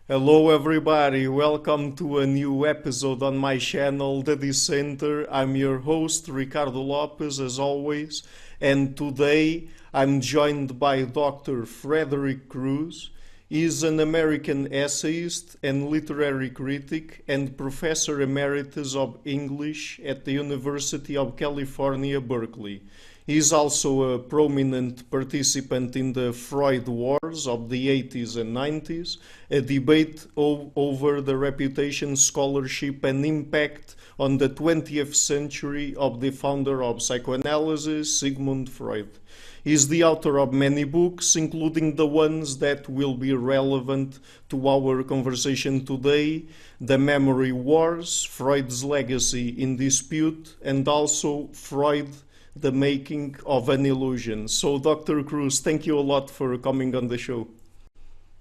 Hello everybody, welcome to a new episode on my channel, The Dissenter. I'm your host, Ricardo Lopes, as always, and today I'm joined by Dr. Frederick Crews. He's an American essayist and literary critic and Professor Emeritus of English at the University of California, Berkeley. He is also a prominent participant in the Freud Wars of the 80s and 90s, a debate over the reputation, scholarship, and impact on the 20th century of the founder of psychoanalysis, Sigmund Freud. He is the author of many books, including the ones that will be relevant to our conversation today: The Memory Wars, Freud's Legacy in Dispute, and also Freud, The Making of an Illusion. So, Dr. Crews, thank you a lot for coming on the show.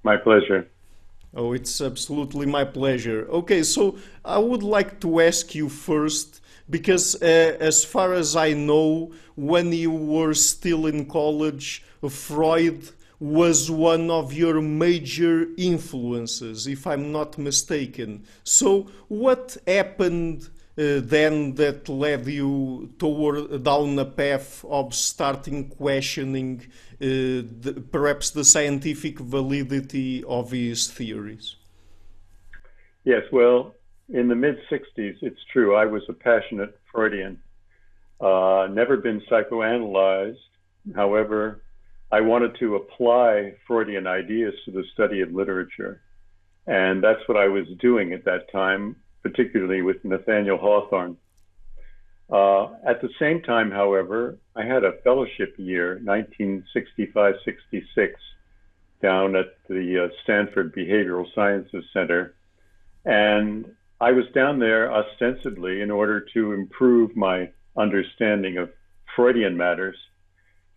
My pleasure. Oh, it's absolutely my pleasure. Okay, so I would like to ask you first, because as far as I know, when you were still in college, Freud was one of your major influences, if I'm not mistaken. So what happened then that led you down a path of starting questioning perhaps the scientific validity of his theories? Yes, well, in the mid-60s, it's true, I was a passionate Freudian. Never been psychoanalyzed. However, I wanted to apply Freudian ideas to the study of literature. And that's what I was doing at that time, particularly with Nathaniel Hawthorne. At the same time, however, I had a fellowship year, 1965-66, down at the Stanford Behavioral Sciences Center. And I was down there ostensibly in order to improve my understanding of Freudian matters,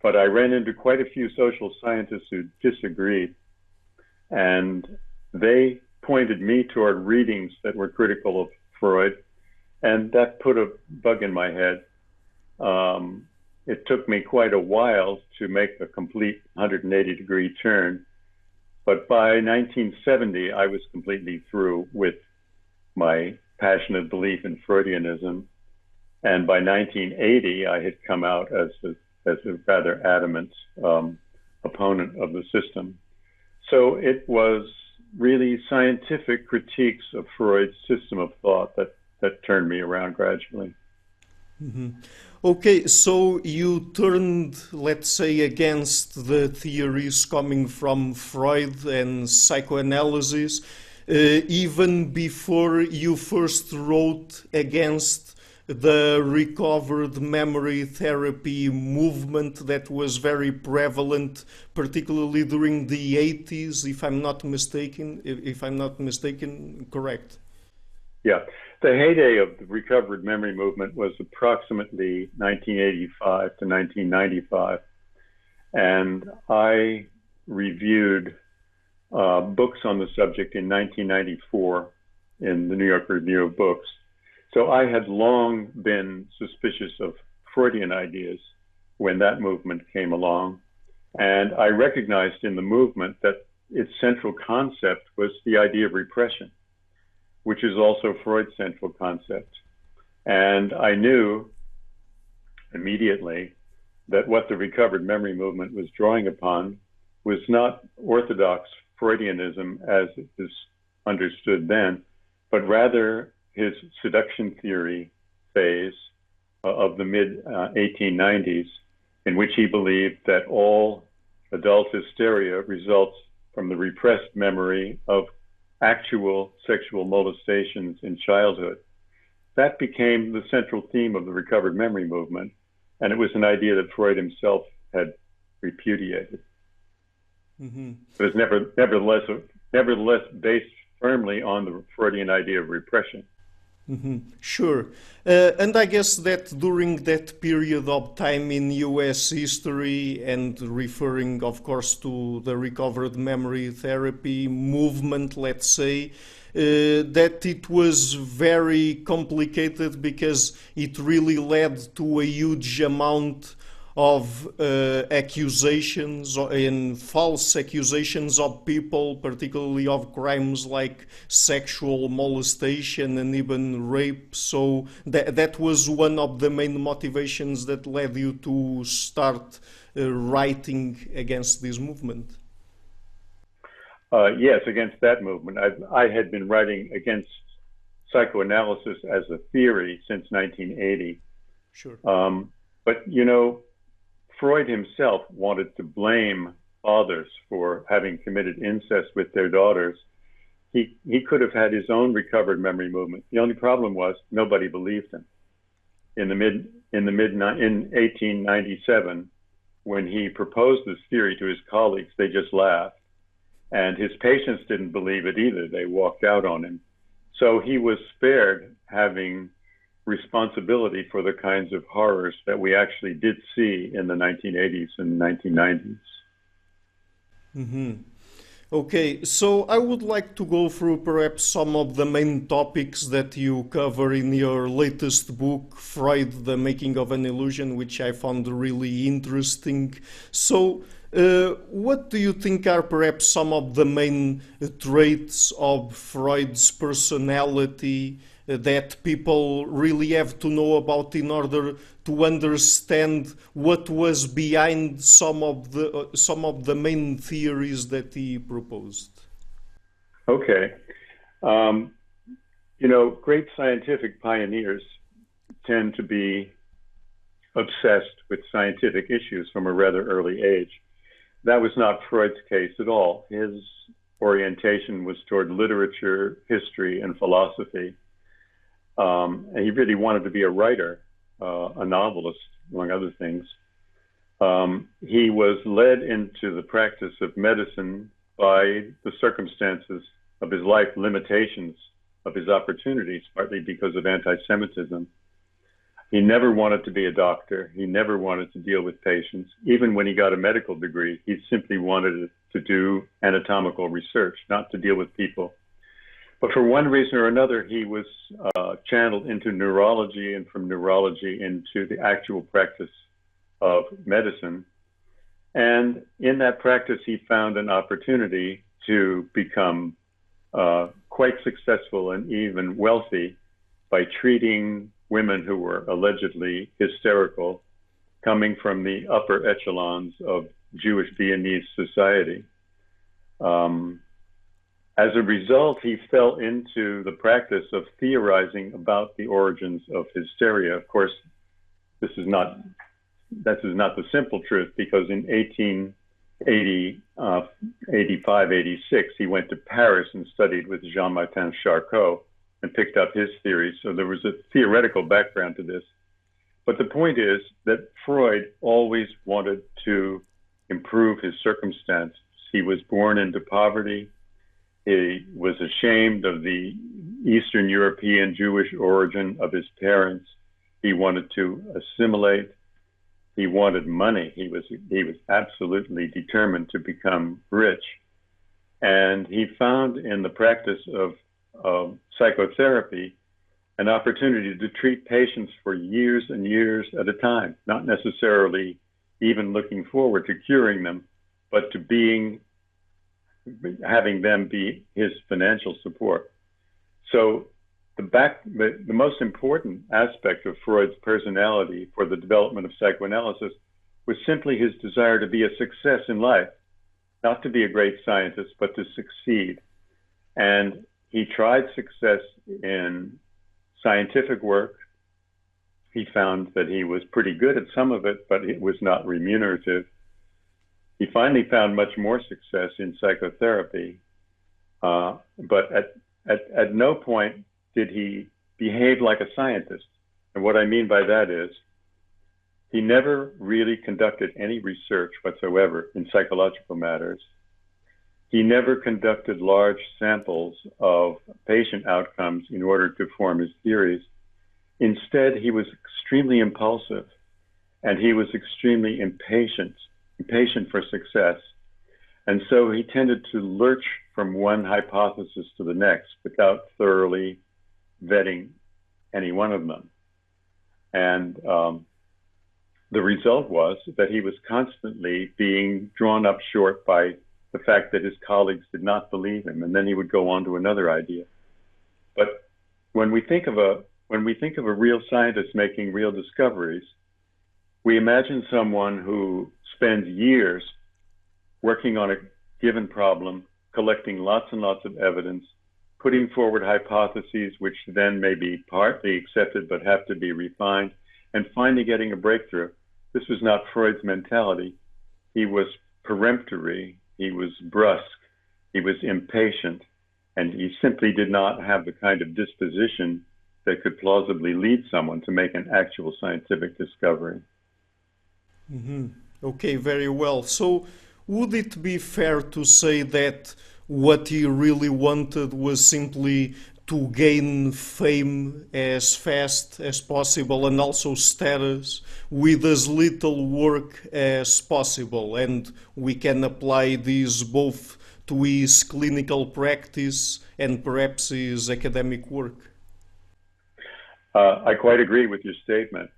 but I ran into quite a few social scientists who disagreed, and they pointed me toward readings that were critical of Freud, and that put a bug in my head. It took me quite a while to make a complete 180-degree turn, but by 1970, I was completely through with my passionate belief in Freudianism, and by 1980, I had come out as a rather adamant opponent of the system. So it was really scientific critiques of Freud's system of thought that turned me around gradually. Mm-hmm. Okay, so you turned, let's say, against the theories coming from Freud and psychoanalysis, even before you first wrote against the recovered memory therapy movement that was very prevalent, particularly during the 80s, if I'm not mistaken, correct? Yeah, the heyday of the recovered memory movement was approximately 1985 to 1995. And I reviewed books on the subject in 1994 in the New York Review of Books. So I had long been suspicious of Freudian ideas when that movement came along. And I recognized in the movement that its central concept was the idea of repression, which is also Freud's central concept. And I knew immediately that what the recovered memory movement was drawing upon was not orthodox Freudianism as it was understood then, but rather his seduction theory phase of the mid-1890s, in which he believed that all adult hysteria results from the repressed memory of actual sexual molestations in childhood. That became the central theme of the recovered memory movement, and it was an idea that Freud himself had repudiated. Mm-hmm. It was nevertheless based firmly on the Freudian idea of repression. Mm-hmm. Sure. And I guess that during that period of time in US history, and referring, of course, to the recovered memory therapy movement, let's say, that it was very complicated because it really led to a huge amount of accusations and false accusations of people, particularly of crimes like sexual molestation and even rape. So that was one of the main motivations that led you to start writing against this movement. Yes, against that movement. I had been writing against psychoanalysis as a theory since 1980. Sure. But, Freud himself wanted to blame fathers for having committed incest with their daughters. He could have had his own recovered memory movement. The only problem was nobody believed him. In 1897, when he proposed this theory to his colleagues, they just laughed. And his patients didn't believe it either. They walked out on him. So he was spared having responsibility for the kinds of horrors that we actually did see in the 1980s and 1990s. Mm-hmm. Okay, so I would like to go through perhaps some of the main topics that you cover in your latest book, Freud, The Making of an Illusion, which I found really interesting. So, what do you think are perhaps some of the main traits of Freud's personality that people really have to know about in order to understand what was behind some of the main theories that he proposed? Okay. Great scientific pioneers tend to be obsessed with scientific issues from a rather early age. That was not Freud's case at all. His orientation was toward literature, history, and philosophy. And he really wanted to be a writer, a novelist, among other things. He was led into the practice of medicine by the circumstances of his life, limitations of his opportunities, partly because of anti-Semitism. He never wanted to be a doctor. He never wanted to deal with patients. Even when he got a medical degree, he simply wanted to do anatomical research, not to deal with people. But for one reason or another, he was channeled into neurology, and from neurology into the actual practice of medicine. And in that practice, he found an opportunity to become quite successful and even wealthy by treating women who were allegedly hysterical, coming from the upper echelons of Jewish Viennese society. As a result, he fell into the practice of theorizing about the origins of hysteria. Of course, this is not the simple truth, because in 1885, 86, he went to Paris and studied with Jean-Martin Charcot and picked up his theories. So there was a theoretical background to this. But the point is that Freud always wanted to improve his circumstance. He was born into poverty. He was ashamed of the Eastern European Jewish origin of his parents. He wanted to assimilate. He wanted money. He was absolutely determined to become rich. And he found in the practice of psychotherapy an opportunity to treat patients for years and years at a time, not necessarily even looking forward to curing them, but to having them be his financial support. So the most important aspect of Freud's personality for the development of psychoanalysis was simply his desire to be a success in life, not to be a great scientist, but to succeed. And he tried success in scientific work. He found that he was pretty good at some of it, but it was not remunerative. He finally found much more success in psychotherapy, but at no point did he behave like a scientist. And what I mean by that is, he never really conducted any research whatsoever in psychological matters. He never conducted large samples of patient outcomes in order to form his theories. Instead, he was extremely impulsive, and he was extremely impatient for success. And so he tended to lurch from one hypothesis to the next without thoroughly vetting any one of them. And the result was that he was constantly being drawn up short by the fact that his colleagues did not believe him, and then he would go on to another idea. But when we think of a real scientist making real discoveries, we imagine someone who spends years working on a given problem, collecting lots and lots of evidence, putting forward hypotheses which then may be partly accepted but have to be refined, and finally getting a breakthrough. This was not Freud's mentality. He was peremptory, he was brusque, he was impatient, and he simply did not have the kind of disposition that could plausibly lead someone to make an actual scientific discovery. Mm-hmm. Okay, very well. So would it be fair to say that what he really wanted was simply to gain fame as fast as possible and also status with as little work as possible? And we can apply these both to his clinical practice and perhaps his academic work. I quite agree with your statement.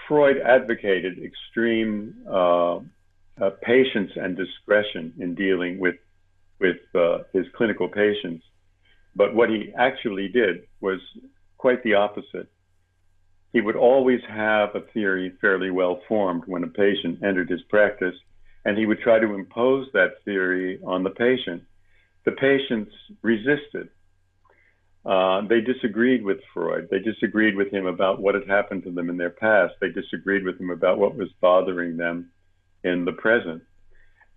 Freud advocated extreme patience and discretion in dealing with his clinical patients. But what he actually did was quite the opposite. He would always have a theory fairly well formed when a patient entered his practice, and he would try to impose that theory on the patient. The patients resisted. They disagreed with Freud. They disagreed with him about what had happened to them in their past. They disagreed with him about what was bothering them in the present.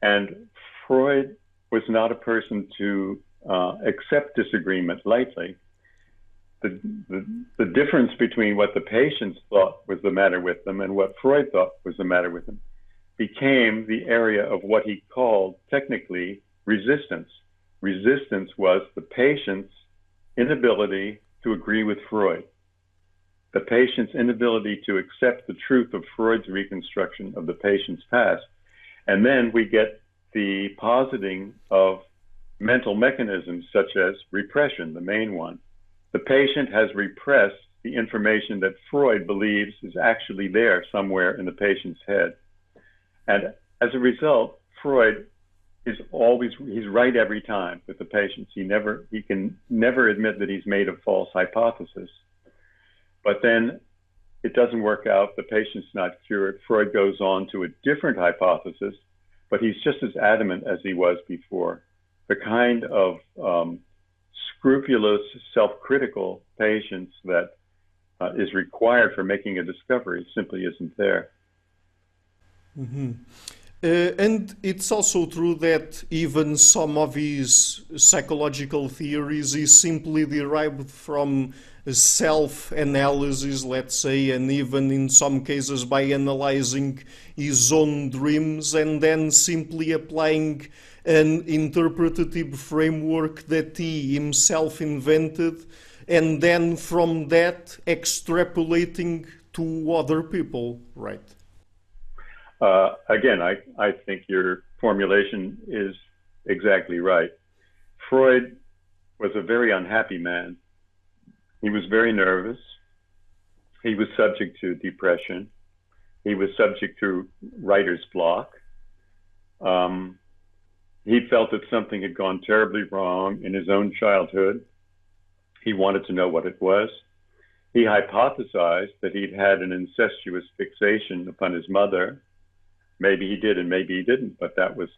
And Freud was not a person to accept disagreement lightly. The difference between what the patients thought was the matter with them and what Freud thought was the matter with them became the area of what he called technically resistance. Resistance was the patient's inability to agree with Freud, the patient's inability to accept the truth of Freud's reconstruction of the patient's past. And then we get the positing of mental mechanisms such as repression, the main one. The patient has repressed the information that Freud believes is actually there somewhere in the patient's head. And as a result, Freud he's right every time with the patients. He can never admit that he's made a false hypothesis. But then it doesn't work out, the patient's not cured. Freud goes on to a different hypothesis, but he's just as adamant as he was before. The kind of scrupulous, self-critical patience that is required for making a discovery simply isn't there. Mm-hmm. And it's also true that even some of his psychological theories is simply derived from self-analysis, let's say, and even in some cases by analyzing his own dreams and then simply applying an interpretative framework that he himself invented, and then from that extrapolating to other people, right? Again, I think your formulation is exactly right. Freud was a very unhappy man. He was very nervous. He was subject to depression. He was subject to writer's block. He felt that something had gone terribly wrong in his own childhood. He wanted to know what it was. He hypothesized that he'd had an incestuous fixation upon his mother. Maybe he did and maybe he didn't, but that was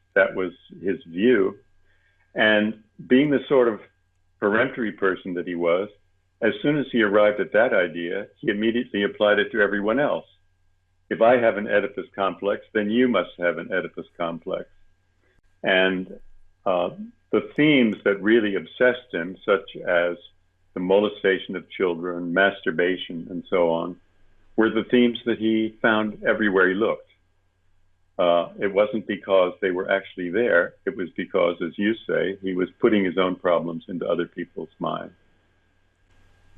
his view. And being the sort of peremptory person that he was, as soon as he arrived at that idea, he immediately applied it to everyone else. If I have an Oedipus complex, then you must have an Oedipus complex. And the themes that really obsessed him, such as the molestation of children, masturbation, and so on, were the themes that he found everywhere he looked. It wasn't because they were actually there. It was because, as you say, he was putting his own problems into other people's minds.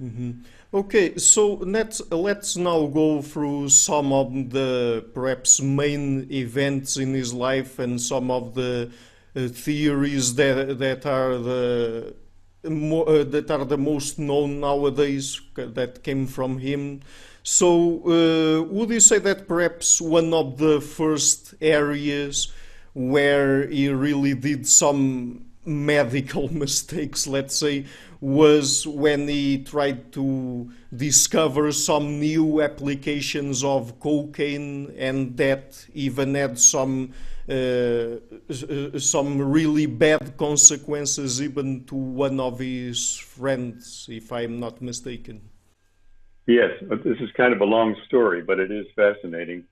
Mm-hmm. Okay, so let's now go through some of the perhaps main events in his life and some of the theories that are that are the most known nowadays that came from him. So, would you say that perhaps one of the first areas where he really did some medical mistakes, let's say, was when he tried to discover some new applications of cocaine, and that even had some really bad consequences even to one of his friends, if I'm not mistaken. Yes, this is kind of a long story, but it is fascinating.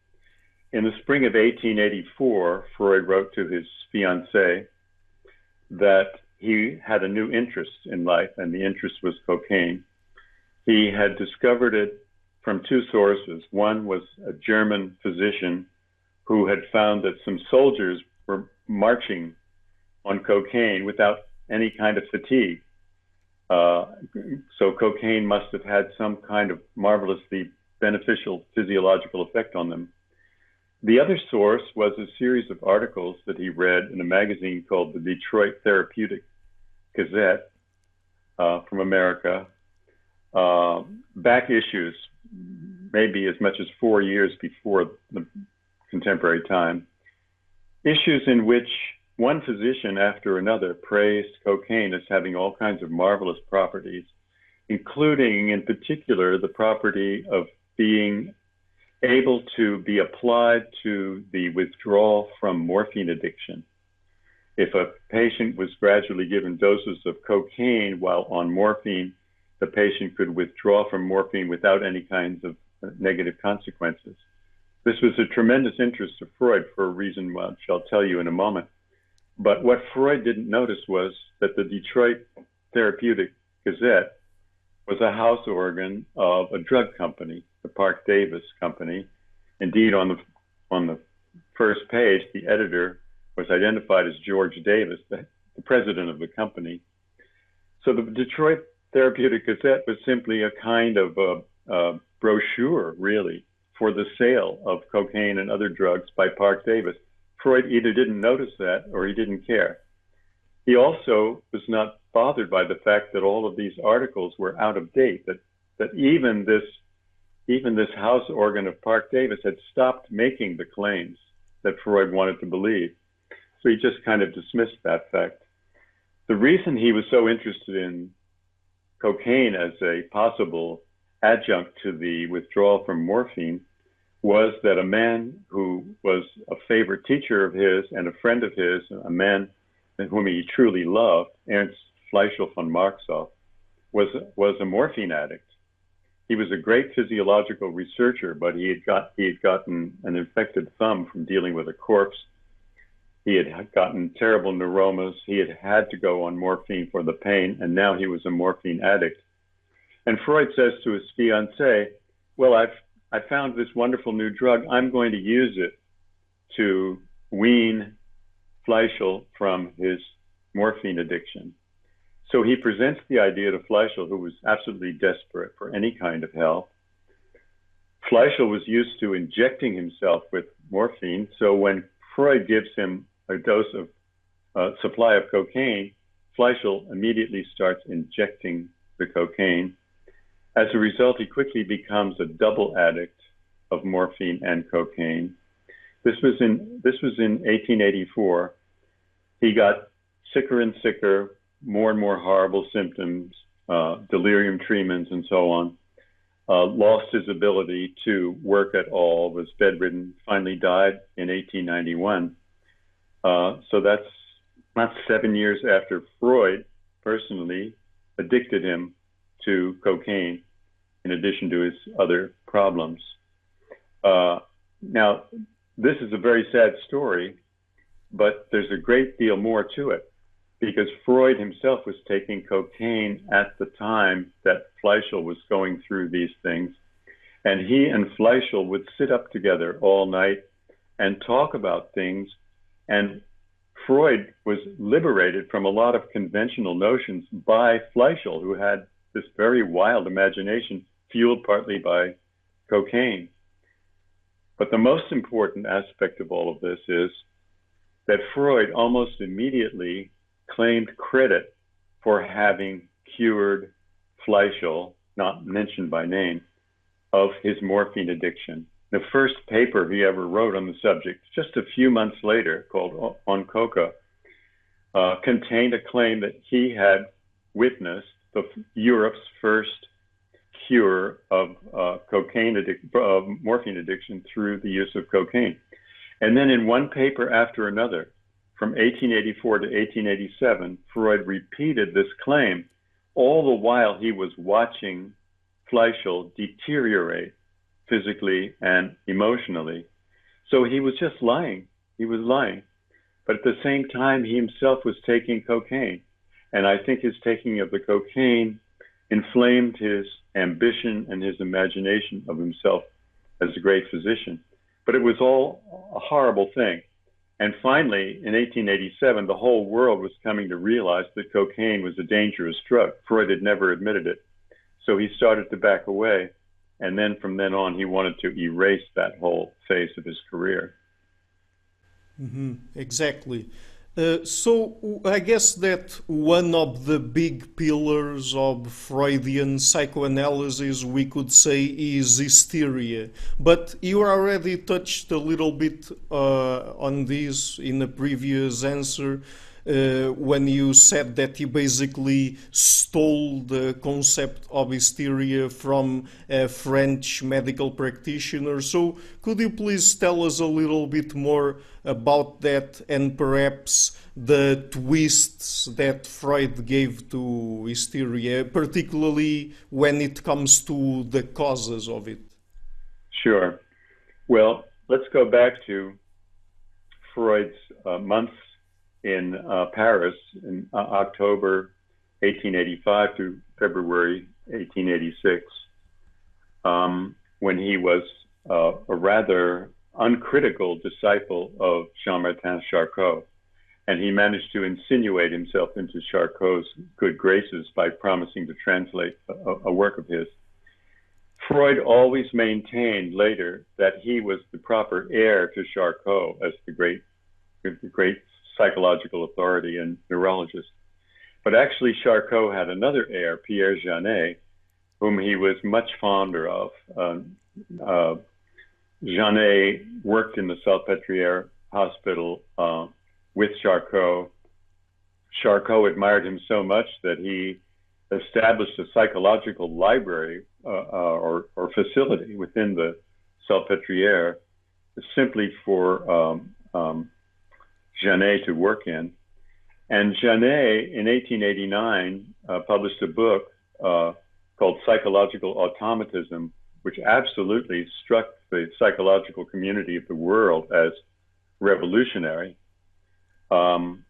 In the spring of 1884, Freud wrote to his fiancée that he had a new interest in life, and the interest was cocaine. He had discovered it from two sources. One was a German physician who had found that some soldiers were marching on cocaine without any kind of fatigue. So cocaine must have had some kind of marvelously beneficial physiological effect on them. The other source was a series of articles that he read in a magazine called the Detroit Therapeutic Gazette from America, back issues, maybe as much as 4 years before the contemporary time, issues in which one physician after another praised cocaine as having all kinds of marvelous properties, including in particular the property of being able to be applied to the withdrawal from morphine addiction. If a patient was gradually given doses of cocaine while on morphine, the patient could withdraw from morphine without any kinds of negative consequences. This was a tremendous interest of Freud for a reason which I'll tell you in a moment. But what Freud didn't notice was that the Detroit Therapeutic Gazette was a house organ of a drug company, the Parke-Davis Company. Indeed, on the first page, the editor was identified as George Davis, the president of the company. So the Detroit Therapeutic Gazette was simply a kind of a brochure, really, for the sale of cocaine and other drugs by Parke-Davis. Freud either didn't notice that or he didn't care. He also was not bothered by the fact that all of these articles were out of date, that even this house organ of Parke-Davis had stopped making the claims that Freud wanted to believe. So he just kind of dismissed that fact. The reason he was so interested in cocaine as a possible adjunct to the withdrawal from morphine was that a man who was a favorite teacher of his and a friend of his, a man whom he truly loved, Ernst Fleischl von Marxow, was a morphine addict. He was a great physiological researcher, but he had gotten an infected thumb from dealing with a corpse. He had gotten terrible neuromas. He had to go on morphine for the pain, and now he was a morphine addict. And Freud says to his fiancée, well, I found this wonderful new drug. I'm going to use it to wean Fleischl from his morphine addiction. So he presents the idea to Fleischl, who was absolutely desperate for any kind of help. Fleischl was used to injecting himself with morphine. So when Freud gives him a dose of supply of cocaine, Fleischl immediately starts injecting the cocaine. As a result, he quickly becomes a double addict of morphine and cocaine. This was in 1884. He got sicker and sicker, more and more horrible symptoms, delirium tremens and so on, lost his ability to work at all, was bedridden, finally died in 1891. So that's not 7 years after Freud personally addicted him to cocaine, in addition to his other problems. Now, this is a very sad story, but there's a great deal more to it, because Freud himself was taking cocaine at the time that Fleischl was going through these things. And he and Fleischl would sit up together all night and talk about things. And Freud was liberated from a lot of conventional notions by Fleischl, who had this very wild imagination fueled partly by cocaine. But the most important aspect of all of this is that Freud almost immediately claimed credit for having cured Fleischl, not mentioned by name, of his morphine addiction. The first paper he ever wrote on the subject, just a few months later, called On Coca, contained a claim that he had witnessed Europe's first cure of morphine addiction through the use of cocaine. And then in one paper after another, from 1884 to 1887, Freud repeated this claim, all the while he was watching Fleischl deteriorate physically and emotionally. So he was just lying. He was lying. But at the same time, he himself was taking cocaine. And I think his taking of the cocaine inflamed his ambition and his imagination of himself as a great physician. But it was all a horrible thing. And finally, in 1887, the whole world was coming to realize that cocaine was a dangerous drug. Freud had never admitted it. So he started to back away. And then from then on, he wanted to erase that whole phase of his career. Exactly. So I guess that one of the big pillars of Freudian psychoanalysis, we could say, is hysteria. But you already touched a little bit on this in a previous answer when you said that you basically stole the concept of hysteria from a French medical practitioner. So could you please tell us a little bit more about that and perhaps the twists that Freud gave to hysteria, particularly when it comes to the causes of it? Sure. Well, let's go back to Freud's months in Paris in October 1885 to February 1886, when he was a rather uncritical disciple of Jean-Martin Charcot. And he managed to insinuate himself into Charcot's good graces by promising to translate a work of his. Freud always maintained later that he was the proper heir to Charcot as the great psychological authority and neurologist. But actually, Charcot had another heir, Pierre Janet, whom he was much fonder of. Janet worked in the Salpêtrière hospital with Charcot. Charcot admired him so much that he established a psychological library or facility within the Salpêtrière simply for Janet to work in. And Janet, in 1889, published a book called Psychological Automatism, which absolutely struck the psychological community of the world as revolutionary. And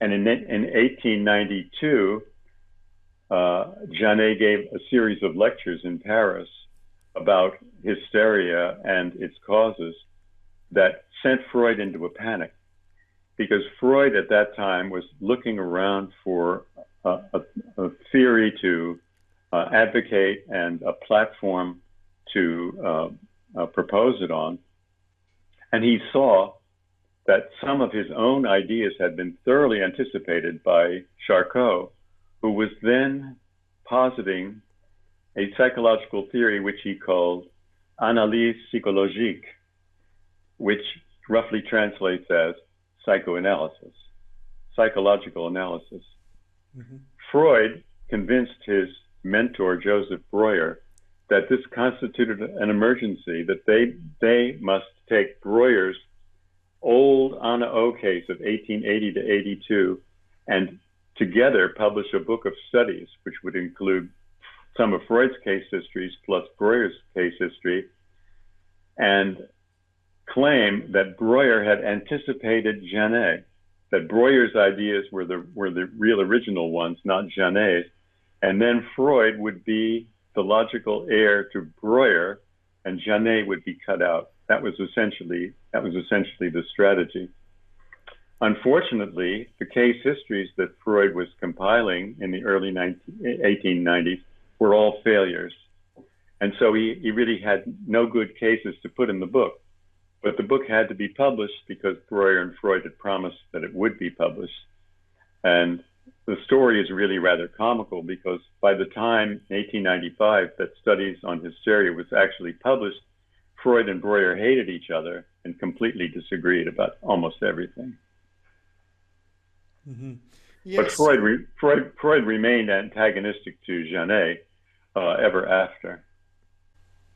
in 1892, Janet gave a series of lectures in Paris about hysteria and its causes that sent Freud into a panic, because Freud at that time was looking around for a theory to advocate and a platform to propose it on. And he saw that some of his own ideas had been thoroughly anticipated by Charcot, who was then positing a psychological theory which he called analyse psychologique, which roughly translates as psychoanalysis, psychological analysis. Freud convinced his mentor, Joseph Breuer, that this constituted an emergency, that they must take Breuer's old Anna O case of 1880 to 82 and together publish a book of studies, which would include some of Freud's case histories plus Breuer's case history, and claim that Breuer had anticipated Janet, that Breuer's ideas were the real original ones, not Janet's, and then Freud would be the logical heir to Breuer, and Janet would be cut out. That was essentially the strategy. Unfortunately, the case histories that Freud was compiling in the early 1890s were all failures, and so he really had no good cases to put in the book. But the book had to be published because Breuer and Freud had promised that it would be published. And the story is really rather comical because by the time in 1895 that studies on hysteria was actually published, Freud and Breuer hated each other and completely disagreed about almost everything. Mm-hmm. But Yes. Freud remained antagonistic to Janet ever after.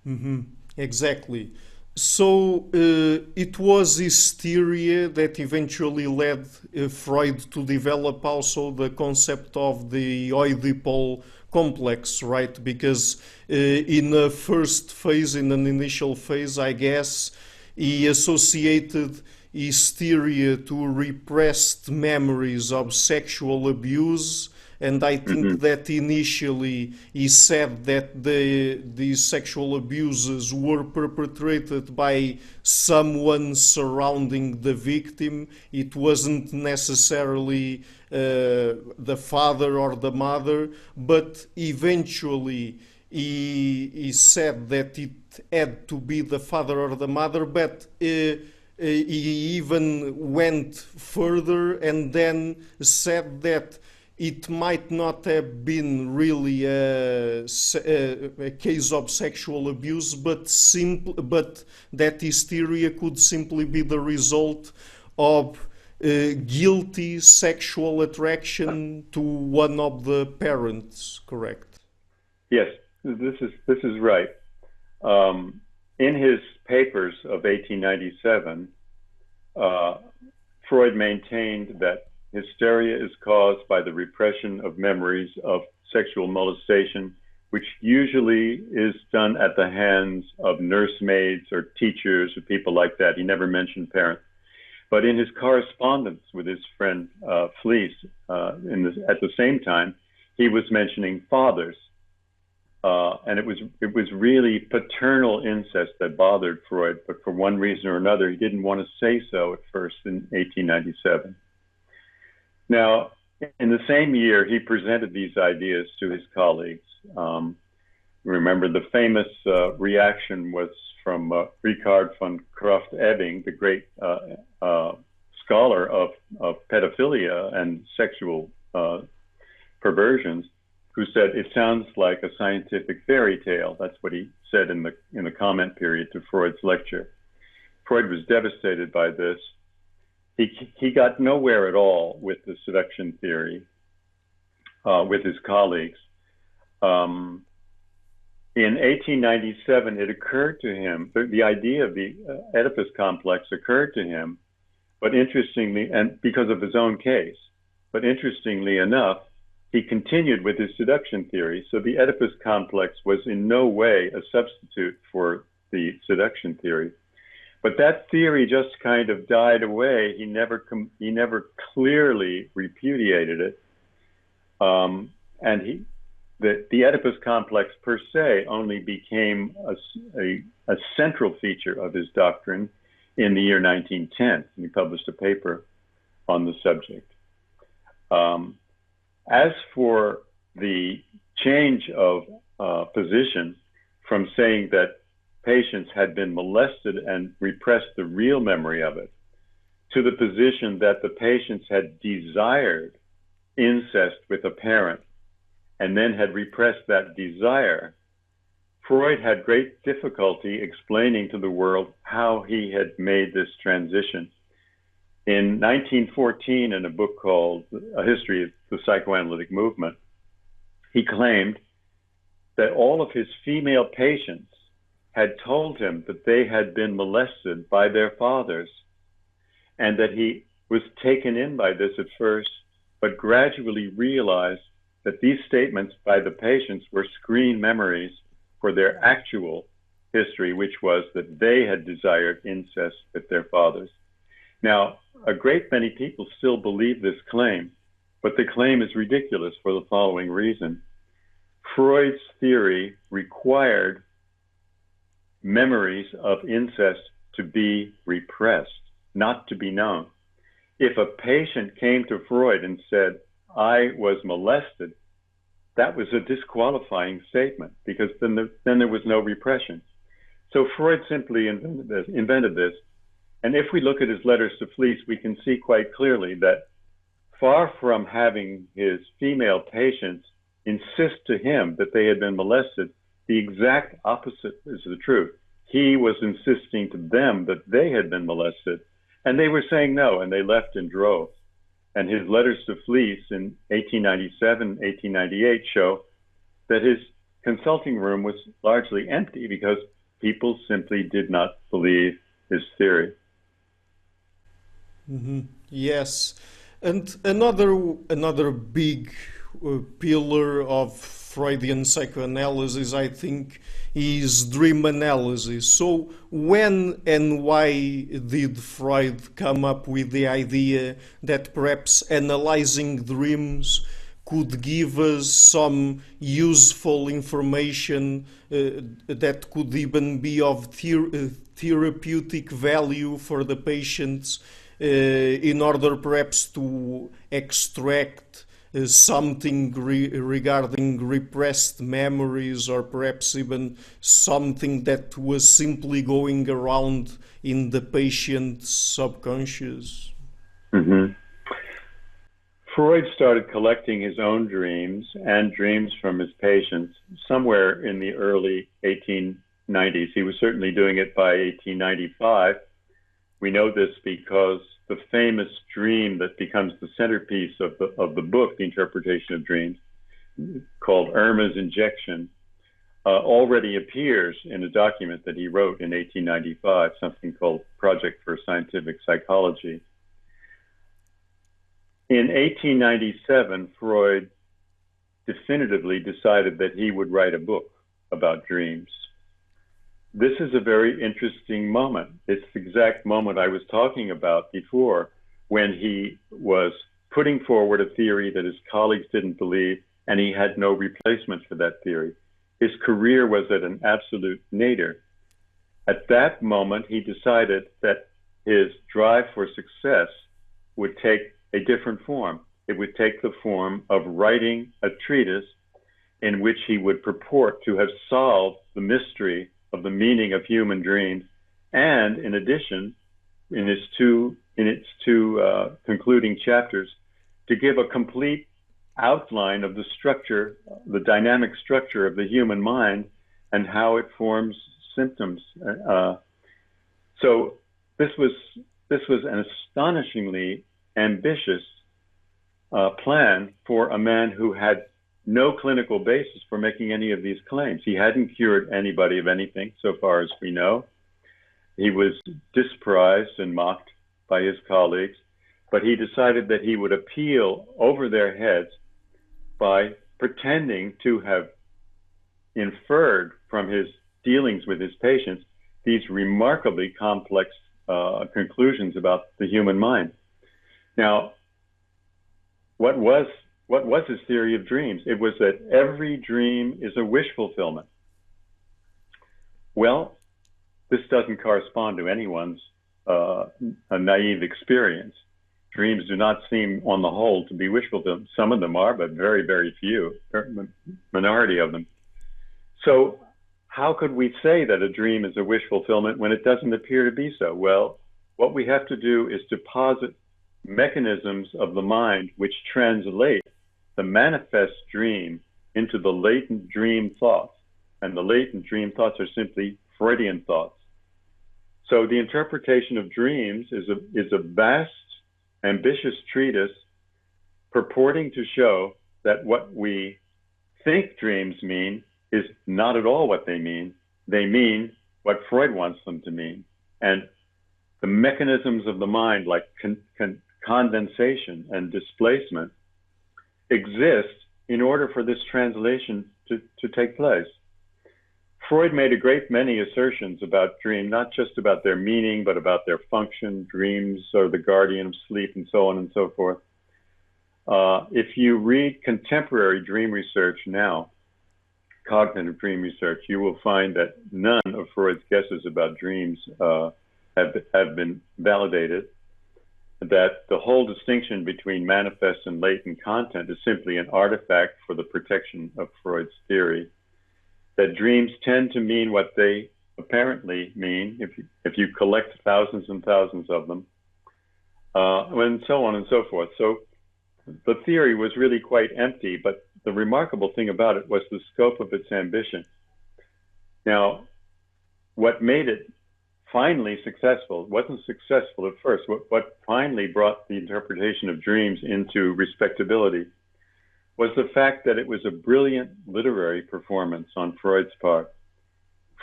Mm-hmm. Exactly. So it was hysteria that eventually led Freud to develop also the concept of the Oedipal complex, right? Because in a first phase, in an initial phase, I guess, he associated hysteria to repressed memories of sexual abuse, and I think Hmm. that initially he said that these sexual abuses were perpetrated by someone surrounding the victim. It wasn't necessarily the father or the mother, but eventually he said that it had to be the father or the mother, but he even went further and then said that it might not have been really a case of sexual abuse, but that hysteria could simply be the result of guilty sexual attraction to one of the parents. Correct? Yes, this is right. Um, in his papers of 1897, uh, Freud maintained that hysteria is caused by the repression of memories of sexual molestation, which usually is done at the hands of nursemaids or teachers or people like that. He never mentioned parents. But in his correspondence with his friend Fleece, at the same time, he was mentioning fathers, and it was really paternal incest that bothered Freud. But for one reason or another, he didn't want to say so at first in 1897. Now, in the same year, he presented these ideas to his colleagues. Remember, the famous reaction was from Richard von Krafft-Ebing, the great scholar of pedophilia and sexual perversions, who said it sounds like a scientific fairy tale. That's what he said in the comment period to Freud's lecture. Freud was devastated by this. He got nowhere at all with the seduction theory with his colleagues. In 1897, it occurred to him, the idea of the Oedipus complex occurred to him, but interestingly, and because of his own case, but interestingly enough, he continued with his seduction theory. So the Oedipus complex was in no way a substitute for the seduction theory. But that theory just kind of died away. He never clearly repudiated it. And the Oedipus complex per se only became a central feature of his doctrine in the year 1910. He published a paper on the subject. As for the change of position from saying that patients had been molested and repressed the real memory of it, to the position that the patients had desired incest with a parent and then had repressed that desire, Freud had great difficulty explaining to the world how he had made this transition. In 1914, in a book called A History of the Psychoanalytic Movement, he claimed that all of his female patients had told him that they had been molested by their fathers, and that he was taken in by this at first, but gradually realized that these statements by the patients were screen memories for their actual history, which was that they had desired incest with their fathers. Now, a great many people still believe this claim, but the claim is ridiculous for the following reason. Freud's theory required memories of incest to be repressed, not to be known. If a patient came to Freud and said, "I was molested," that was a disqualifying statement because then there was no repression. So Freud simply invented this. And if we look at his letters to Fleece, we can see quite clearly that far from having his female patients insist to him that they had been molested, the exact opposite is the truth. He was insisting to them that they had been molested, and they were saying no, and they left in droves. And his letters to Fleece in 1897, 1898 show that his consulting room was largely empty because people simply did not believe his theory. Mm-hmm. Yes. And another big pillar of Freudian psychoanalysis, I think, is dream analysis. So when and why did Freud come up with the idea that perhaps analyzing dreams could give us some useful information that could even be of therapeutic value for the patients in order perhaps to extract something regarding repressed memories, or perhaps even something that was simply going around in the patient's subconscious? Mm-hmm. Freud started collecting his own dreams and dreams from his patients somewhere in the early 1890s. He was certainly doing it by 1895. We know this because the famous dream that becomes the centerpiece of the book, The Interpretation of Dreams, called Irma's Injection, already appears in a document that he wrote in 1895, something called Project for Scientific Psychology. In 1897, Freud definitively decided that he would write a book about dreams. This is a very interesting moment. It's the exact moment I was talking about before, when he was putting forward a theory that his colleagues didn't believe, and he had no replacement for that theory. His career was at an absolute nadir. At that moment, he decided that his drive for success would take a different form. It would take the form of writing a treatise in which he would purport to have solved the mystery of the meaning of human dreams, and in addition, in its two concluding chapters, to give a complete outline of the structure, the dynamic structure of the human mind, and how it forms symptoms. So this was an astonishingly ambitious plan for a man who had no clinical basis for making any of these claims. He hadn't cured anybody of anything, so far as we know. He was disprized and mocked by his colleagues, but he decided that he would appeal over their heads by pretending to have inferred from his dealings with his patients these remarkably complex conclusions about the human mind. Now, what was his theory of dreams? It was that every dream is a wish fulfillment. Well, this doesn't correspond to anyone's a naive experience. Dreams do not seem, on the whole, to be wish fulfillment. Some of them are, but very, very few, minority of them. So how could we say that a dream is a wish fulfillment when it doesn't appear to be so? Well, what we have to do is to posit mechanisms of the mind which translate the manifest dream into the latent dream thoughts. And the latent dream thoughts are simply Freudian thoughts. So the interpretation of dreams is a vast, ambitious treatise purporting to show that what we think dreams mean is not at all what they mean. They mean what Freud wants them to mean. And the mechanisms of the mind, like condensation and displacement, exist in order for this translation to take place. Freud made a great many assertions about dream, not just about their meaning, but about their function. Dreams are the guardian of sleep, and so on and so forth. If you read contemporary dream research now, cognitive dream research, you will find that none of Freud's guesses about dreams have been validated, that the whole distinction between manifest and latent content is simply an artifact for the protection of Freud's theory, that dreams tend to mean what they apparently mean if you collect thousands and thousands of them, and so on and so forth. So the theory was really quite empty, but the remarkable thing about it was the scope of its ambition. Now, what made it finally successful, it wasn't successful at first, what finally brought the interpretation of dreams into respectability was the fact that it was a brilliant literary performance on Freud's part.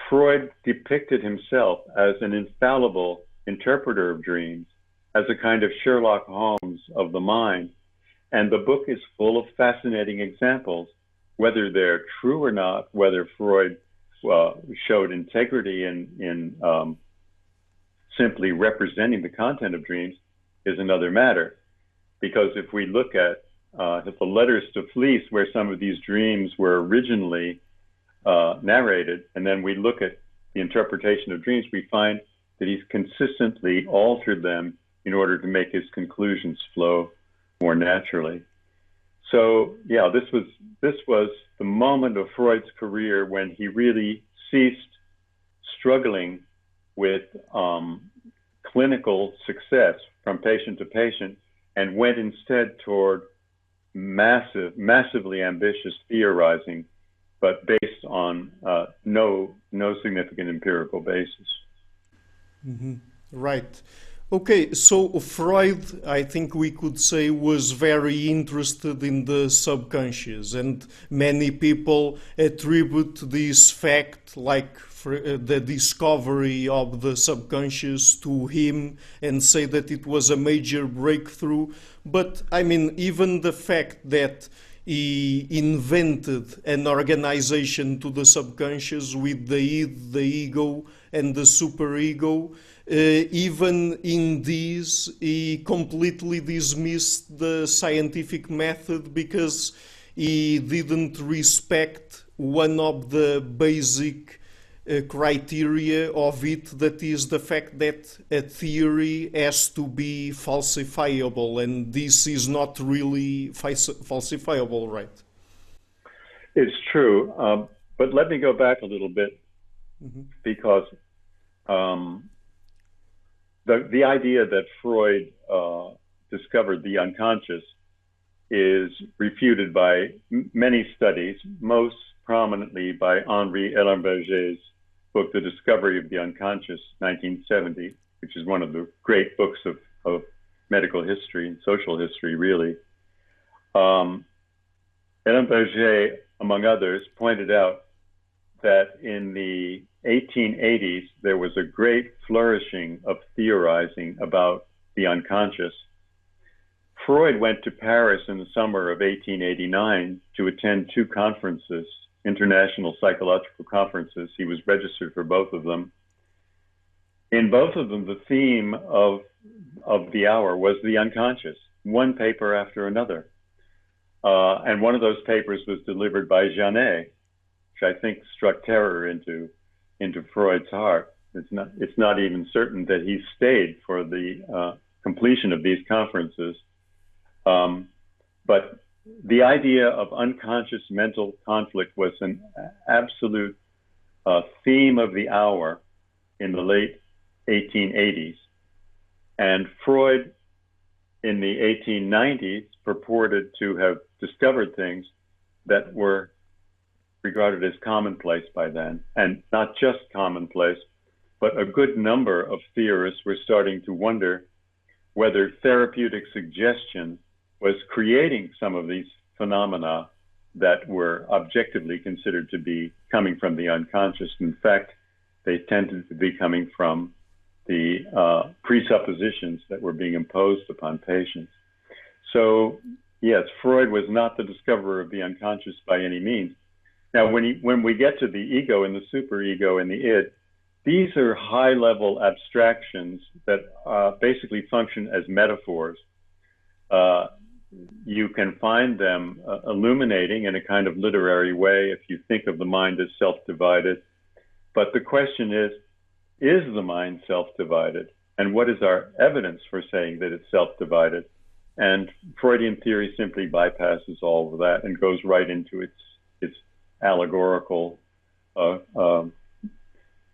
Freud depicted himself as an infallible interpreter of dreams, as a kind of Sherlock Holmes of the mind. And the book is full of fascinating examples, whether they're true or not, whether Freud showed integrity in simply representing the content of dreams is another matter. Because if we look at the letters to Fleece, where some of these dreams were originally narrated, and then we look at the interpretation of dreams, we find that he's consistently altered them in order to make his conclusions flow more naturally. So yeah, this was the moment of Freud's career when he really ceased struggling with clinical success from patient to patient and went instead toward massively ambitious theorizing, but based on no significant empirical basis. Mm-hmm. Right. Okay, so Freud, I think we could say, was very interested in the subconscious, and many people attribute this fact, like the discovery of the subconscious, to him and say that it was a major breakthrough. But, I mean, even the fact that he invented an organization to the subconscious with the id, the ego, and the superego. Even in this, he completely dismissed the scientific method because he didn't respect one of the basic criteria of it, that is the fact that a theory has to be falsifiable, and this is not really falsifiable, right? It's true, but let me go back a little bit, because the idea that Freud discovered the unconscious is refuted by many studies, most prominently by Henri Ellenberger's book, The Discovery of the Unconscious, 1970, which is one of the great books of medical history and social history, really. Ellenberger, among others, pointed out that in the 1880s, there was a great flourishing of theorizing about the unconscious. Freud went to Paris in the summer of 1889 to attend two conferences, international psychological conferences. He was registered for both of them. In both of them, the theme of the hour was the unconscious, one paper after another. And one of those papers was delivered by Janet, which I think struck terror into Freud's heart. It's not even certain that he stayed for the completion of these conferences. But the idea of unconscious mental conflict was an absolute theme of the hour in the late 1880s. And Freud, in the 1890s, purported to have discovered things that were regarded as commonplace by then, and not just commonplace, but a good number of theorists were starting to wonder whether therapeutic suggestion was creating some of these phenomena that were objectively considered to be coming from the unconscious. In fact, they tended to be coming from the presuppositions that were being imposed upon patients. So, yes, Freud was not the discoverer of the unconscious by any means. Now, when we get to the ego and the superego and the id, these are high-level abstractions that basically function as metaphors. You can find them illuminating in a kind of literary way if you think of the mind as self-divided. But the question is the mind self-divided? And what is our evidence for saying that it's self-divided? And Freudian theory simply bypasses all of that and goes right into its allegorical,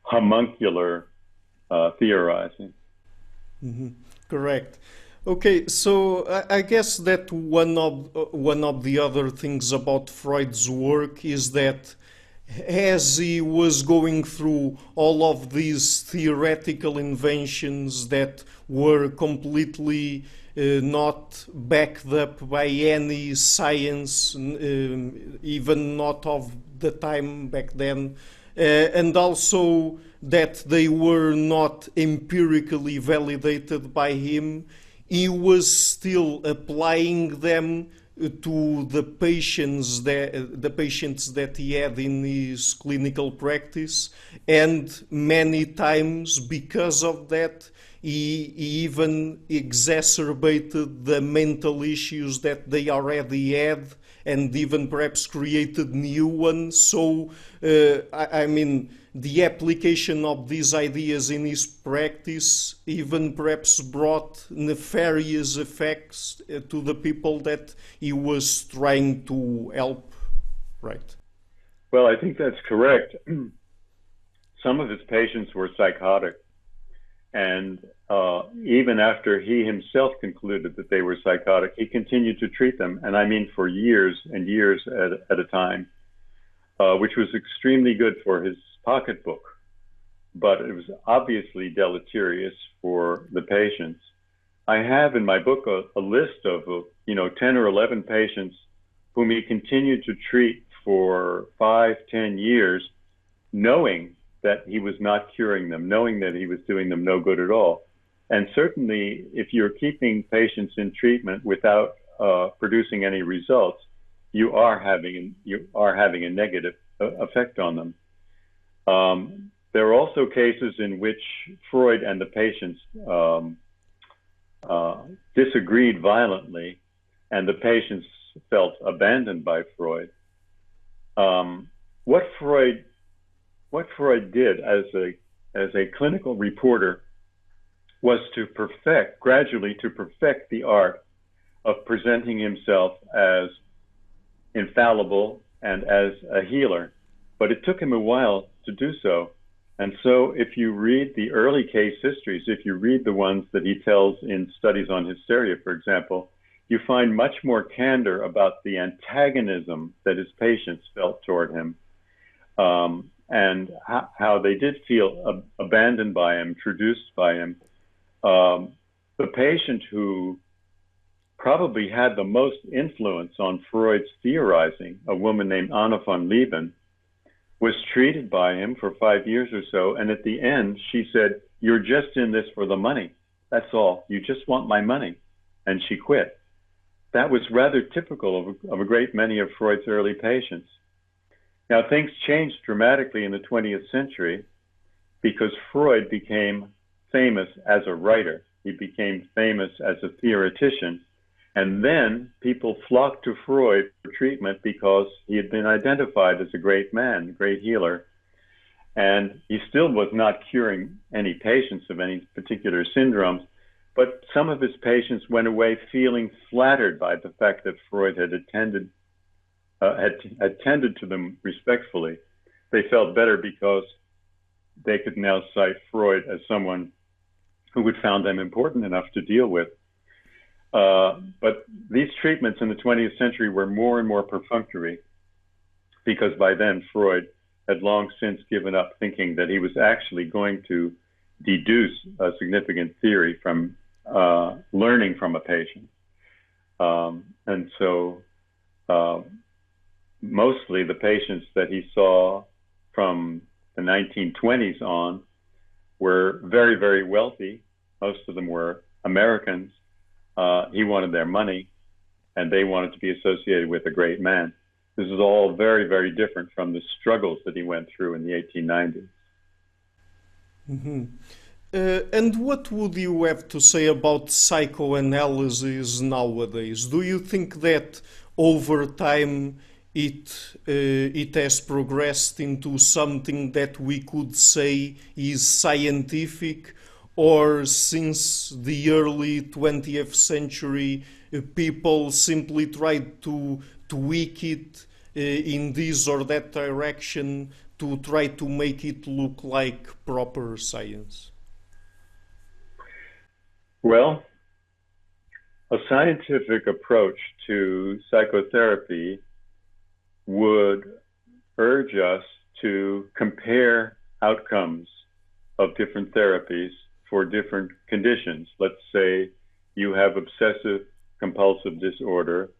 homuncular theorizing. Mm-hmm. Correct. Okay, so I guess that one of the other things about Freud's work is that as he was going through all of these theoretical inventions that were completely not backed up by any science, even not of the time back then, and also that they were not empirically validated by him, he was still applying them to the patients that he had in his clinical practice, and many times because of that he even exacerbated the mental issues that they already had and even perhaps created new ones. So I mean, the application of these ideas in his practice even perhaps brought nefarious effects to the people that he was trying to help, right? Well, I think that's correct. Some of his patients were psychotic, and even after he himself concluded that they were psychotic, he continued to treat them, and I mean for years and years at a time, which was extremely good for his pocketbook, but it was obviously deleterious for the patients. I have in my book a list of 10 or 11 patients whom he continued to treat for 5, 10 years, knowing that he was not curing them, knowing that he was doing them no good at all. And certainly, if you're keeping patients in treatment without producing any results, you are having a negative effect on them. There are also cases in which Freud and the patients disagreed violently, and the patients felt abandoned by Freud. What Freud did as a clinical reporter was to gradually perfect the art of presenting himself as infallible and as a healer. But it took him a while to do so. And so if you read the early case histories, if you read the ones that he tells in Studies on Hysteria, for example, you find much more candor about the antagonism that his patients felt toward him, and how they did feel abandoned by him, traduced by him. The patient who probably had the most influence on Freud's theorizing, a woman named Anna von Lieben, was treated by him for 5 years or so, and at the end she said, "You're just in this for the money. That's all. You just want my money." And she quit. That was rather typical of a great many of Freud's early patients. Now, things changed dramatically in the 20th century because Freud became famous as a writer. He became famous as a theoretician. And then people flocked to Freud for treatment because he had been identified as a great man, a great healer. And he still was not curing any patients of any particular syndromes, but some of his patients went away feeling flattered by the fact that Freud had attended to them respectfully. They felt better because they could now cite Freud as someone who would found them important enough to deal with. But these treatments in the 20th century were more and more perfunctory because by then Freud had long since given up thinking that he was actually going to deduce a significant theory from learning from a patient. And so mostly the patients that he saw from the 1920s on were very, very wealthy. Most of them were Americans. He wanted their money, and they wanted to be associated with a great man. This is all very, very different from the struggles that he went through in the 1890s. Mm-hmm. And what would you have to say about psychoanalysis nowadays? Do you think that over time it has progressed into something that we could say is scientific, or since the early 20th century people simply tried to tweak it in this or that direction to try to make it look like proper science? Well, A scientific approach to psychotherapy would urge us to compare outcomes of different therapies for different conditions. Let's say you have obsessive compulsive disorder.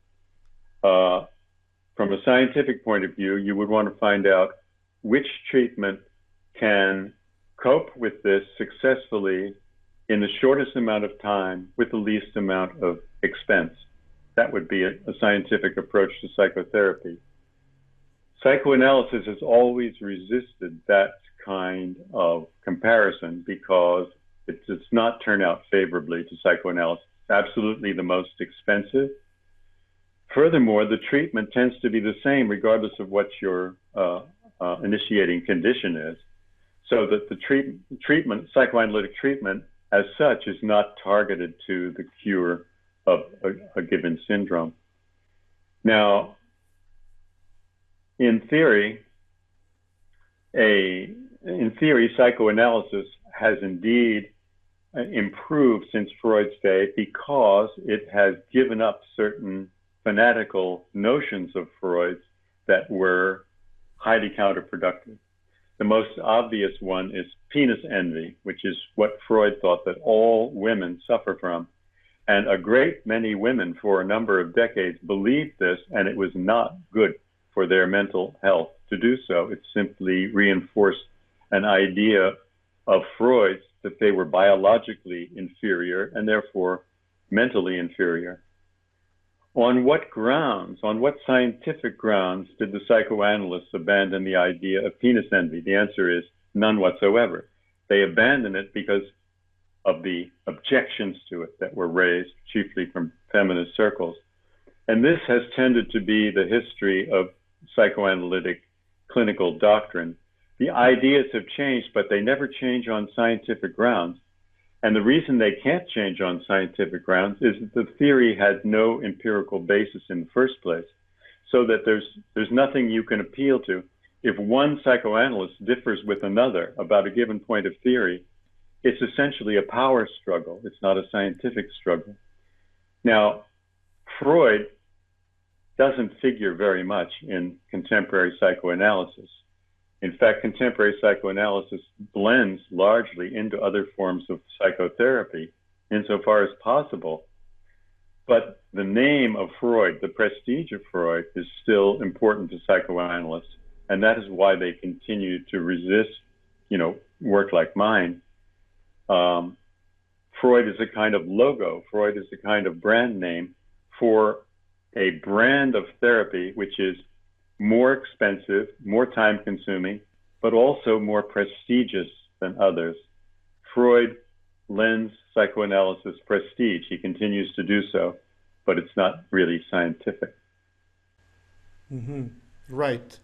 From a scientific point of view, you would want to find out which treatment can cope with this successfully in the shortest amount of time with the least amount of expense. That would be a scientific approach to psychotherapy. Psychoanalysis has always resisted that kind of comparison because it does not turn out favorably to psychoanalysis. It's absolutely the most expensive. Furthermore, the treatment tends to be the same regardless of what your initiating condition is, so that the treatment, psychoanalytic treatment as such, is not targeted to the cure of a given syndrome. Now, in theory, psychoanalysis has indeed improved since Freud's day because it has given up certain fanatical notions of Freud's that were highly counterproductive. The most obvious one is penis envy, which is what Freud thought that all women suffer from. And a great many women for a number of decades believed this, and it was not good for their mental health to do so. It simply reinforced an idea of Freud's that they were biologically inferior and therefore mentally inferior. On what grounds, on what scientific grounds did the psychoanalysts abandon the idea of penis envy? The answer is none whatsoever. They abandoned it because of the objections to it that were raised, chiefly from feminist circles. And this has tended to be the history of psychoanalytic clinical doctrine. The ideas have changed, but they never change on scientific grounds. And the reason they can't change on scientific grounds is that the theory has no empirical basis in the first place, so that there's nothing you can appeal to. If one psychoanalyst differs with another about a given point of theory, it's essentially a power struggle. It's not a scientific struggle. Now, Freud doesn't figure very much in contemporary psychoanalysis. In fact, contemporary psychoanalysis blends largely into other forms of psychotherapy insofar as possible. But the name of Freud, the prestige of Freud, is still important to psychoanalysts. And that is why they continue to resist, work like mine. Freud is a kind of logo. Freud is a kind of brand name for a brand of therapy which is more expensive, more time-consuming, but also more prestigious than others. Freud lends psychoanalysis prestige. He continues to do so, but it's not really scientific. Mm-hmm. Right.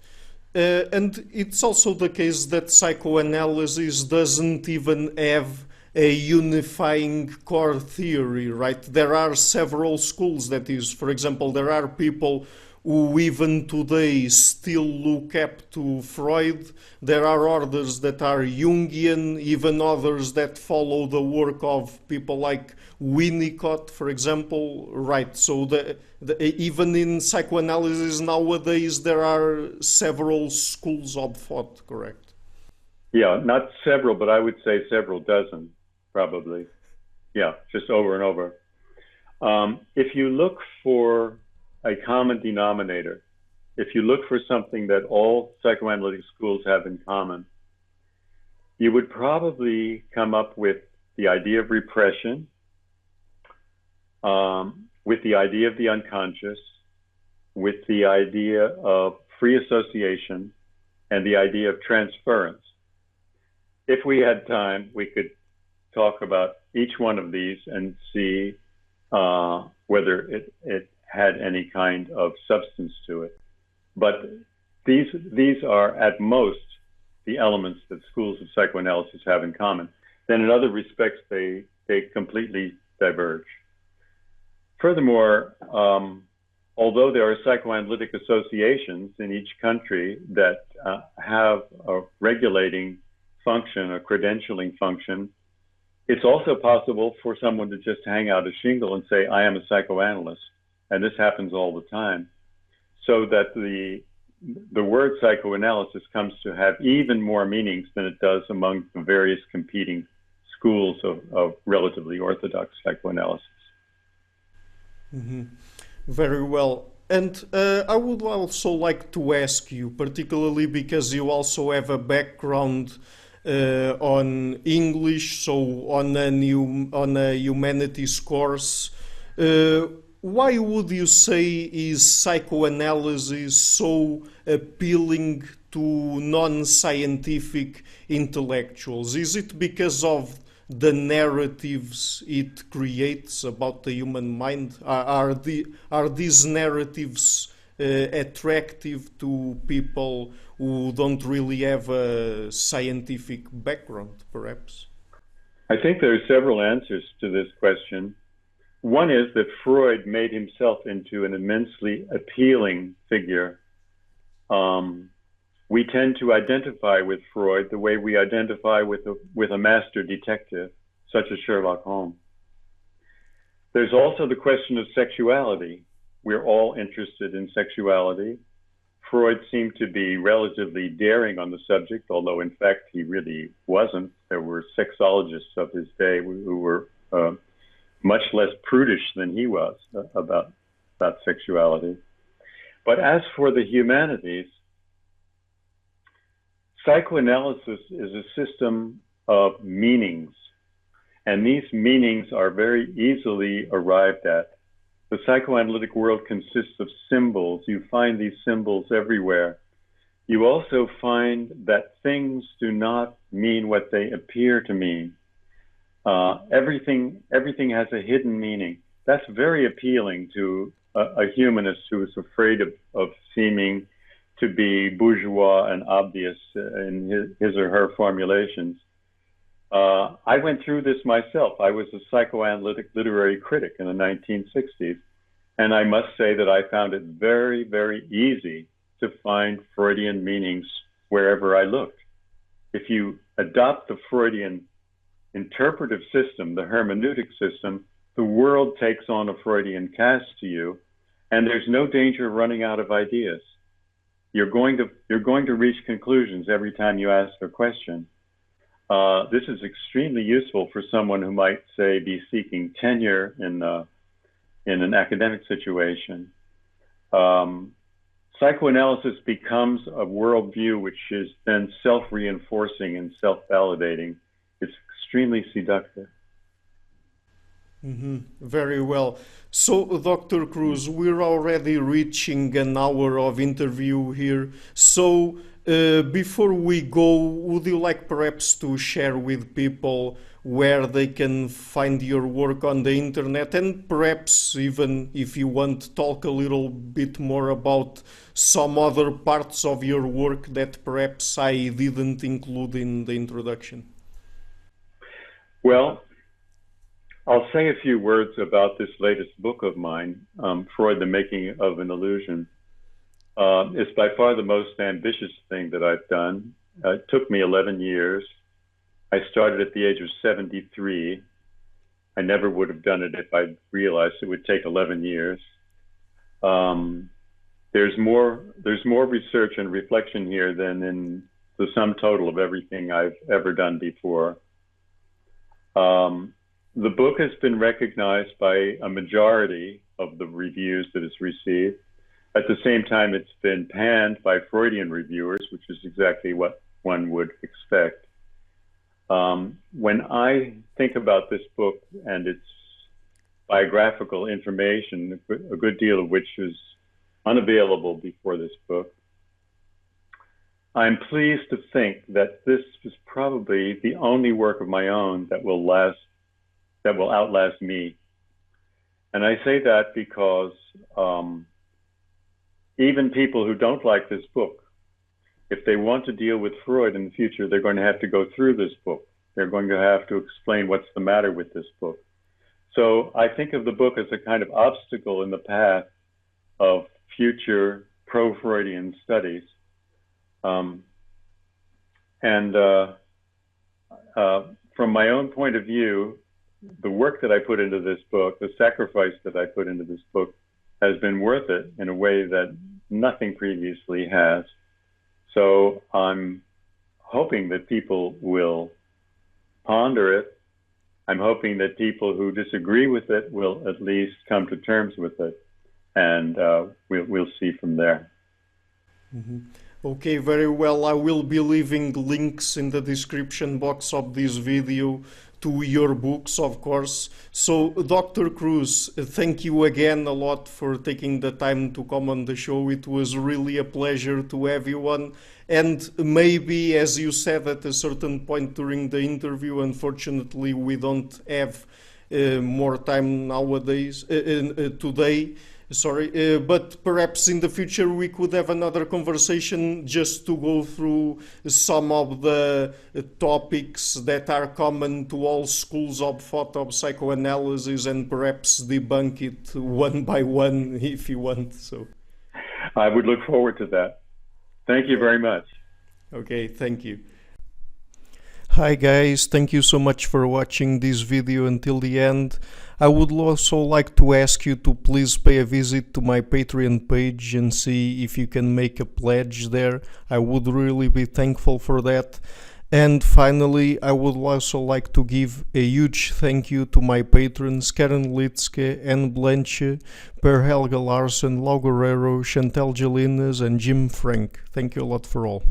And it's also the case that psychoanalysis doesn't even have a unifying core theory, right? There are several schools, that is, for example, there are people who even today still look up to Freud. There are others that are Jungian, even others that follow the work of people like Winnicott, for example. Right, so even in psychoanalysis nowadays there are several schools of thought, correct? Yeah, not several, but I would say several dozen, probably. Yeah, just over and over. If you look for a common denominator, if you look for something that all psychoanalytic schools have in common, you would probably come up with the idea of repression, with the idea of the unconscious, with the idea of free association, and the idea of transference. If we had time, we could talk about each one of these and see whether it had any kind of substance to it. But these are at most the elements that schools of psychoanalysis have in common. Then in other respects, they completely diverge. Furthermore, although there are psychoanalytic associations in each country that have a regulating function, a credentialing function, It's also possible for someone to just hang out a shingle and say, I am a psychoanalyst. And this happens all the time. So that the word psychoanalysis comes to have even more meanings than it does among the various competing schools of relatively orthodox psychoanalysis. Mm-hmm. Very well. And I would also like to ask you, particularly because you also have a background on English, so on a humanities course. Why would you say is psychoanalysis so appealing to non-scientific intellectuals? Is it because of the narratives it creates about the human mind? Are these narratives attractive to people who don't really have a scientific background, perhaps? I think there are several answers to this question. One is that Freud made himself into an immensely appealing figure. We tend to identify with Freud the way we identify with a master detective, such as Sherlock Holmes. There's also the question of sexuality. We're all interested in sexuality. Freud seemed to be relatively daring on the subject, although in fact he really wasn't. There were sexologists of his day who were much less prudish than he was about sexuality. But as for the humanities, psychoanalysis is a system of meanings, and these meanings are very easily arrived at. The psychoanalytic world consists of symbols. You find these symbols everywhere. You also find that things do not mean what they appear to mean. Everything has a hidden meaning. That's very appealing to a humanist who is afraid of seeming to be bourgeois and obvious in his or her formulations. I went through this myself. I was a psychoanalytic literary critic in the 1960s, and I must say that I found it very, very easy to find Freudian meanings wherever I looked. If you adopt the Freudian interpretive system, the hermeneutic system, the world takes on a Freudian cast to you, and there's no danger of running out of ideas. You're going to reach conclusions every time you ask a question. This is extremely useful for someone who might, say, be seeking tenure in an academic situation. Psychoanalysis becomes a worldview which is then self-reinforcing and self-validating. It's extremely seductive. Mm-hmm. Very well. So, Dr. Crews, we're already reaching an hour of interview here. So, before we go, would you like perhaps to share with people where they can find your work on the internet, and perhaps even if you want, talk a little bit more about some other parts of your work that perhaps I didn't include in the introduction? Well, I'll say a few words about this latest book of mine, Freud, The Making of an Illusion. It's by far the most ambitious thing that I've done. It took me 11 years. I started at the age of 73. I never would have done it if I'd realized it would take 11 years. There's more research and reflection here than in the sum total of everything I've ever done before. The book has been recognized by a majority of the reviews that it's received. At the same time, it's been panned by Freudian reviewers, which is exactly what one would expect. When I think about this book and its biographical information, a good deal of which is unavailable before this book, I'm pleased to think that this is probably the only work of my own that will outlast me. And I say that because even people who don't like this book, if they want to deal with Freud in the future, they're going to have to go through this book. They're going to have to explain what's the matter with this book. So I think of the book as a kind of obstacle in the path of future pro-Freudian studies. from my own point of view, the work that I put into this book, the sacrifice that I put into this book, has been worth it in a way that nothing previously has. So I'm hoping that people will ponder it. I'm hoping that people who disagree with it will at least come to terms with it, and we'll see from there. Mm-hmm. Okay, very well. I will be leaving links in the description box of this video to your books, of course. So, Dr. Crews, thank you again a lot for taking the time to come on the show. It was really a pleasure to everyone. And maybe, as you said at a certain point during the interview, unfortunately, we don't have more time nowadays, today. But perhaps in the future we could have another conversation just to go through some of the topics that are common to all schools of thought of psychoanalysis, and perhaps debunk it one by one if you want. So I would look forward to that. Thank you very much. Okay, thank you. Hi guys, thank you so much for watching this video until the end. I would also like to ask you to please pay a visit to my Patreon page and see if you can make a pledge there. I would really be thankful for that. And finally, I would also like to give a huge thank you to my patrons Karen Litzke, Anne Blanche, Per Helga Larsen, Lau Guerrero, Chantal Gelinas and Jim Frank. Thank you a lot for all.